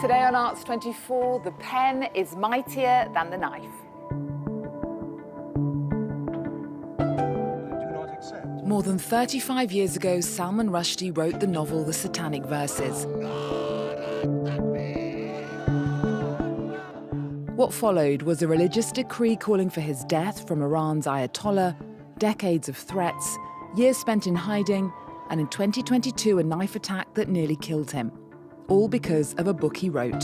Today on Arts 24, the pen is mightier than the knife. More than 35 years ago, Salman Rushdie wrote the novel The Satanic Verses. What followed was a religious decree calling for his death from Iran's Ayatollah, decades of threats, years spent in hiding, and in 2022 a knife attack that nearly killed him. All because of a book he wrote.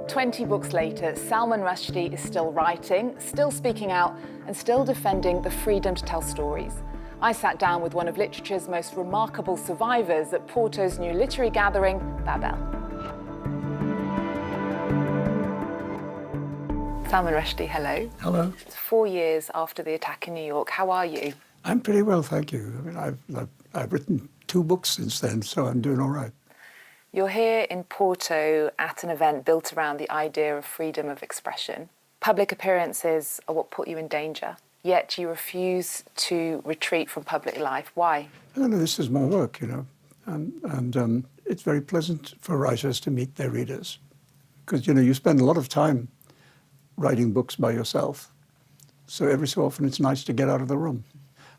"20 books later, Salman Rushdie is still writing, still speaking out, and still defending the freedom to tell stories. I sat down with one of literature's most remarkable survivors at Porto's new literary gathering, BABELL. Salman Rushdie, hello. Hello. It's 4 years after the attack in New York. How are you? I'm pretty well, thank you. I mean, I've written 2 books since then, so I'm doing all right. You're here in Porto at an event built around the idea of freedom of expression. Public appearances are what put you in danger, yet you refuse to retreat from public life. Why? I don't know, this is my work, you know, and it's very pleasant for writers to meet their readers because, you know, you spend a lot of time writing books by yourself, so every so often it's nice to get out of the room.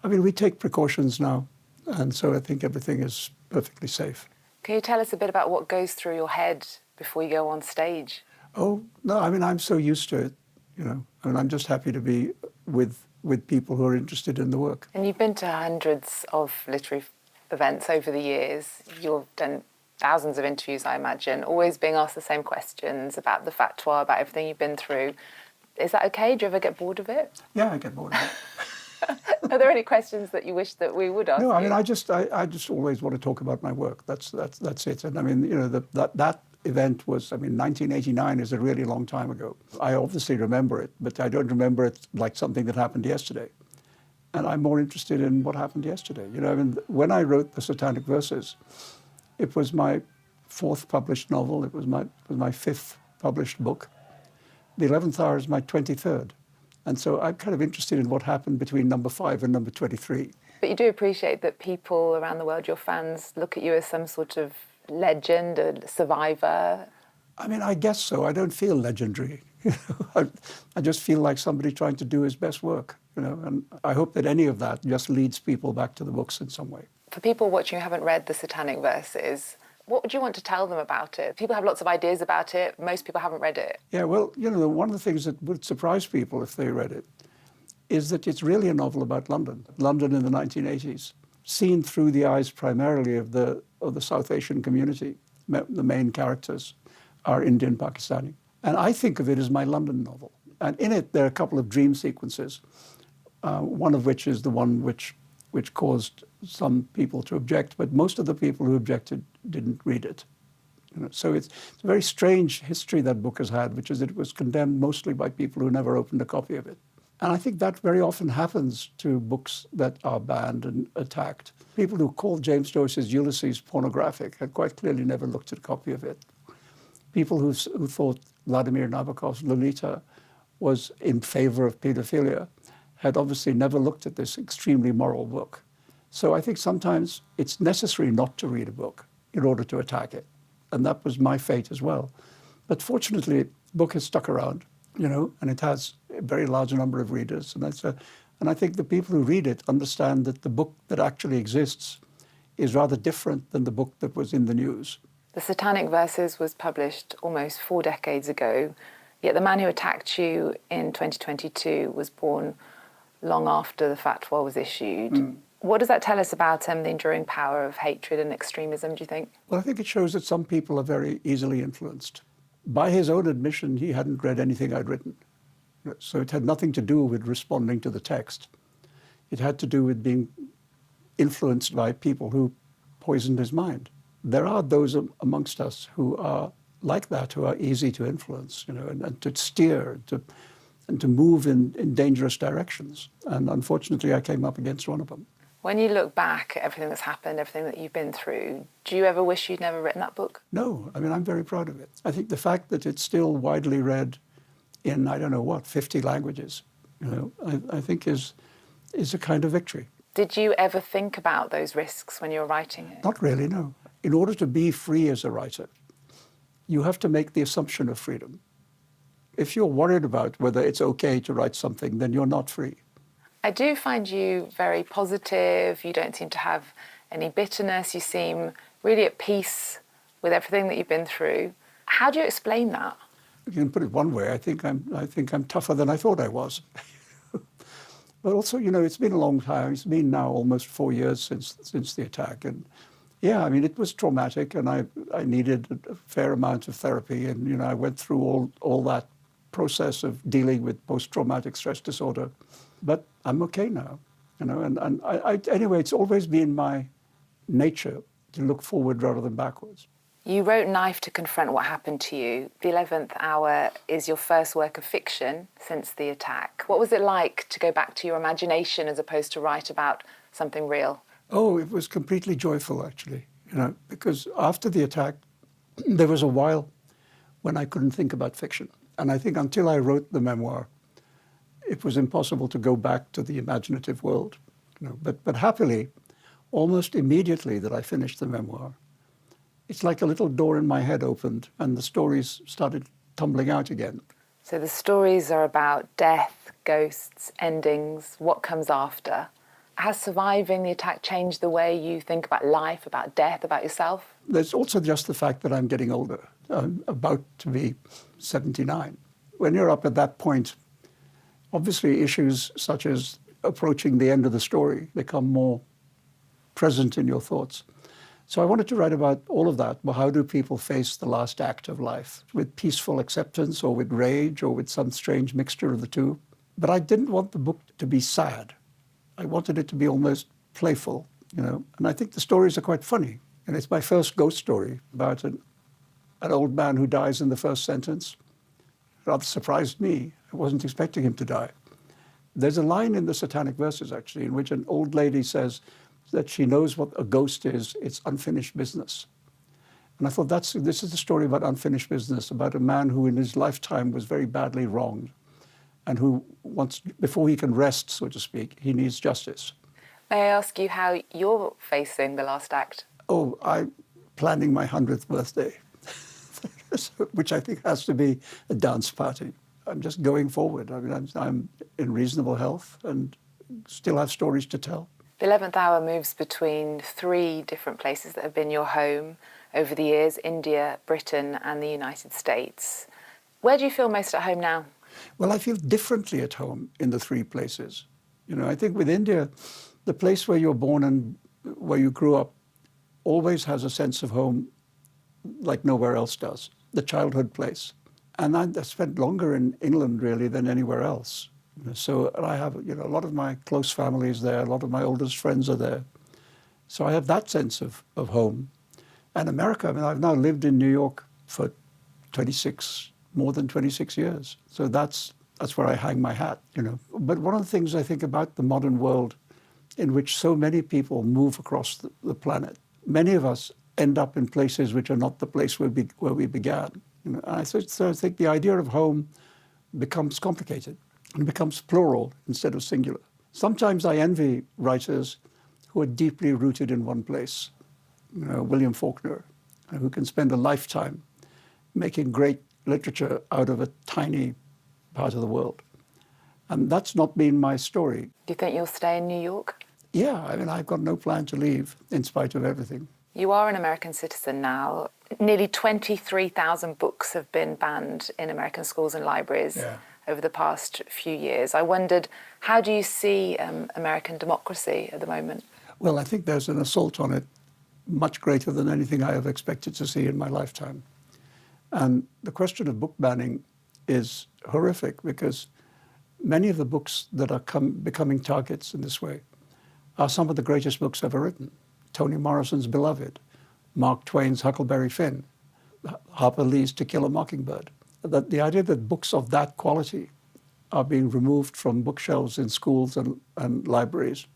I mean, we take precautions now, and so I think everything is perfectly safe. Can you tell us a bit about what goes through your head before you go on stage? Oh, no, I mean, I'm so used to it, you know. I mean, I'm just happy to be with people who are interested in the work. And you've been to hundreds of literary events over the years. You've done thousands of interviews, I imagine, always being asked the same questions about the fatwa, about everything you've been through. Is that okay? Do you ever get bored of it? Yeah, I get bored of it. Are there any questions that you wish that we would ask you? No, I mean, I just always want to talk about my work. That's it. And I mean, you know, that event was, I mean, 1989 is a really long time ago. I obviously remember it, but I don't remember it like something that happened yesterday. And I'm more interested in what happened yesterday. You know, I mean, when I wrote The Satanic Verses, it was my 4th published novel. It was my 5th published book. The 11th Hour is my 23rd. And so I'm kind of interested in what happened between number 5 and number 23. But you do appreciate that people around the world, your fans, look at you as some sort of legend, a survivor? I mean, I guess so. I don't feel legendary. I just feel like somebody trying to do his best work, you know, and I hope that any of that just leads people back to the books in some way. For people watching who haven't read The Satanic Verses, what would you want to tell them about it? People have lots of ideas about it. Most people haven't read it. Yeah, well, you know, one of the things that would surprise people if they read it is that it's really a novel about London in the 1980s, seen through the eyes primarily of the South Asian community. The main characters are Indian Pakistani. And I think of it as my London novel. And in it, there are a couple of dream sequences, one of which is the one which caused some people to object, but most of the people who objected didn't read it. You know, so it's a very strange history that book has had, which is that it was condemned mostly by people who never opened a copy of it. And I think that very often happens to books that are banned and attacked. People who called James Joyce's Ulysses pornographic had quite clearly never looked at a copy of it. People who thought Vladimir Nabokov's Lolita was in favor of pedophilia had obviously never looked at this extremely moral book. So I think sometimes it's necessary not to read a book in order to attack it. And that was my fate as well. But fortunately, the book has stuck around, you know, and it has a very large number of readers. And I think the people who read it understand that the book that actually exists is rather different than the book that was in the news. The Satanic Verses was published almost 4 decades ago, yet the man who attacked you in 2022 was born long after the fatwa was issued. What does that tell us about the enduring power of hatred and extremism, do you think? Well, I think it shows that some people are very easily influenced. By his own admission, he hadn't read anything I'd written. So it had nothing to do with responding to the text. It had to do with being influenced by people who poisoned his mind. There are those amongst us who are like that, who are easy to influence, you know, and to steer, and to move in dangerous directions. And unfortunately, I came up against one of them. When you look back at everything that's happened, everything that you've been through, do you ever wish you'd never written that book? No, I mean, I'm very proud of it. I think the fact that it's still widely read in, I don't know what, 50 languages, you know, I think is a kind of victory. Did you ever think about those risks when you were writing it? Not really, no. In order to be free as a writer, you have to make the assumption of freedom. If you're worried about whether it's okay to write something, then you're not free. I do find you very positive. You don't seem to have any bitterness. You seem really at peace with everything that you've been through. How do you explain that? You can put it one way. I think I'm tougher than I thought I was. But also, you know, it's been a long time. It's been now almost 4 years since the attack, and yeah, I mean, it was traumatic, and I needed a fair amount of therapy, and you know, I went through all that process of dealing with post-traumatic stress disorder. But I'm okay now, you know, and anyway, it's always been my nature to look forward rather than backwards. You wrote Knife to confront what happened to you. The 11th Hour is your first work of fiction since the attack. What was it like to go back to your imagination as opposed to write about something real? Oh, it was completely joyful, actually, you know, because after the attack, there was a while when I couldn't think about fiction. And I think until I wrote the memoir, it was impossible to go back to the imaginative world. You know, but happily, almost immediately that I finished the memoir, it's like a little door in my head opened and the stories started tumbling out again. So the stories are about death, ghosts, endings, what comes after. Has surviving the attack changed the way you think about life, about death, about yourself? There's also just the fact that I'm getting older. I'm about to be 79. When you're up at that point, obviously issues such as approaching the end of the story become more present in your thoughts. So I wanted to write about all of that. Well, how do people face the last act of life? With peaceful acceptance or with rage or with some strange mixture of the two. But I didn't want the book to be sad. I wanted it to be almost playful, you know. And I think the stories are quite funny. And it's my first ghost story about an old man who dies in the first sentence. It rather surprised me. I wasn't expecting him to die. There's a line in the Satanic Verses, actually, in which an old lady says that she knows what a ghost is. It's unfinished business. And I thought this is a story about unfinished business, about a man who in his lifetime was very badly wronged and who wants, before he can rest, so to speak, he needs justice. May I ask you how you're facing the last act? Oh, I'm planning my 100th birthday, which I think has to be a dance party. I'm just going forward. I mean, I'm in reasonable health and still have stories to tell. The 11th Hour moves between 3 different places that have been your home over the years: India, Britain, and the United States. Where do you feel most at home now? Well, I feel differently at home in the 3 places. You know, I think with India, the place where you're born and where you grew up always has a sense of home like nowhere else does, the childhood place. And I spent longer in England, really, than anywhere else. So I have, you know, a lot of my close family is there, a lot of my oldest friends are there. So I have that sense of home. And America, I mean, I've now lived in New York for more than 26 years. So that's where I hang my hat, you know. But one of the things I think about the modern world in which so many people move across the planet, many of us end up in places which are not the place where we began. You know, and so I think the idea of home becomes complicated and becomes plural instead of singular. Sometimes I envy writers who are deeply rooted in one place. You know, William Faulkner, who can spend a lifetime making great literature out of a tiny part of the world. And that's not been my story. Do you think you'll stay in New York? Yeah, I mean, I've got no plan to leave in spite of everything. You are an American citizen now. Nearly 23,000 books have been banned in American schools and libraries over the past few years. I wondered, how do you see American democracy at the moment? Well, I think there's an assault on it much greater than anything I have expected to see in my lifetime. And the question of book banning is horrific because many of the books that are becoming targets in this way are some of the greatest books ever written. Toni Morrison's Beloved, Mark Twain's Huckleberry Finn, Harper Lee's To Kill a Mockingbird. That the idea that books of that quality are being removed from bookshelves in schools and libraries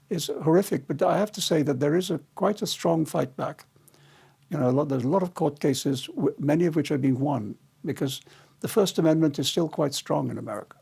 is horrific. But I have to say that there is quite a strong fight back. You know, there's a lot of court cases, many of which are being won, because the First Amendment is still quite strong in America.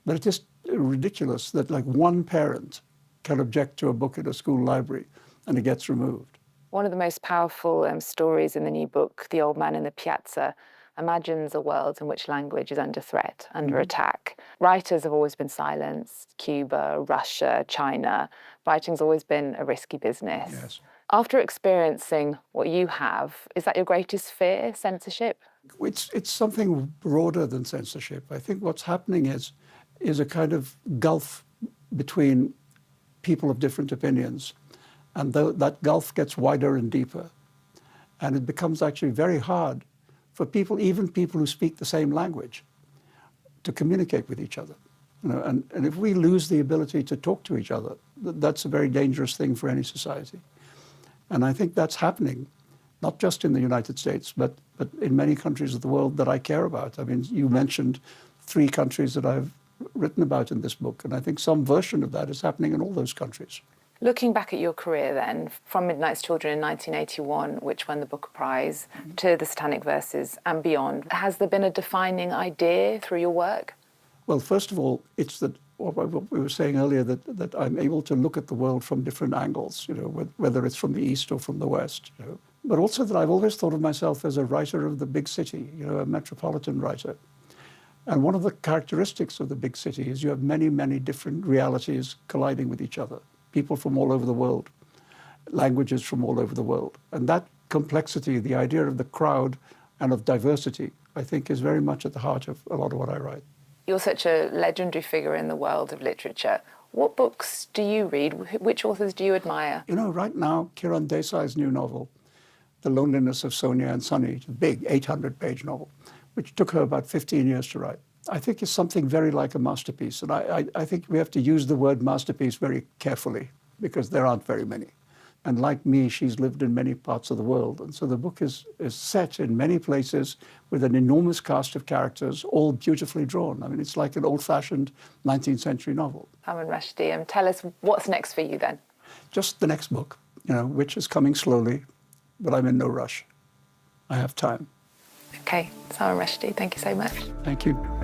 But it is ridiculous that like one parent can object to a book in a school library and it gets removed. One of the most powerful stories in the new book, The Old Man in the Piazza, imagines a world in which language is under threat, under attack. Writers have always been silenced. Cuba, Russia, China. Writing's always been a risky business. Yes. After experiencing what you have, is that your greatest fear, censorship? It's something broader than censorship. I think what's happening is a kind of gulf between people of different opinions. And that gulf gets wider and deeper. And it becomes actually very hard for people, even people who speak the same language, to communicate with each other. And if we lose the ability to talk to each other, that's a very dangerous thing for any society. And I think that's happening, not just in the United States, but in many countries of the world that I care about. I mean, you mentioned 3 countries that I've written about in this book, and I think some version of that is happening in all those countries. Looking back at your career then, from Midnight's Children in 1981, which won the Booker Prize, to the Satanic Verses and beyond, has there been a defining idea through your work? Well, first of all, it's that what we were saying earlier, that I'm able to look at the world from different angles, whether it's from the East or from the West. But also that I've always thought of myself as a writer of the big city, a metropolitan writer. And one of the characteristics of the big city is you have many, many different realities colliding with each other. People from all over the world, languages from all over the world. And that complexity, the idea of the crowd and of diversity, I think is very much at the heart of a lot of what I write. You're such a legendary figure in the world of literature. What books do you read? Which authors do you admire? Right now, Kiran Desai's new novel, The Loneliness of Sonia and Sunny, it's a big 800-page novel, which took her about 15 years to write. I think it's something very like a masterpiece. And I think we have to use the word masterpiece very carefully because there aren't very many. And like me, she's lived in many parts of the world. And so the book is set in many places with an enormous cast of characters, all beautifully drawn. I mean, it's like an old-fashioned 19th century novel. Salman Rushdie, tell us what's next for you then? Just the next book, which is coming slowly, but I'm in no rush. I have time. Okay, Salman Rushdie, thank you so much. Thank you.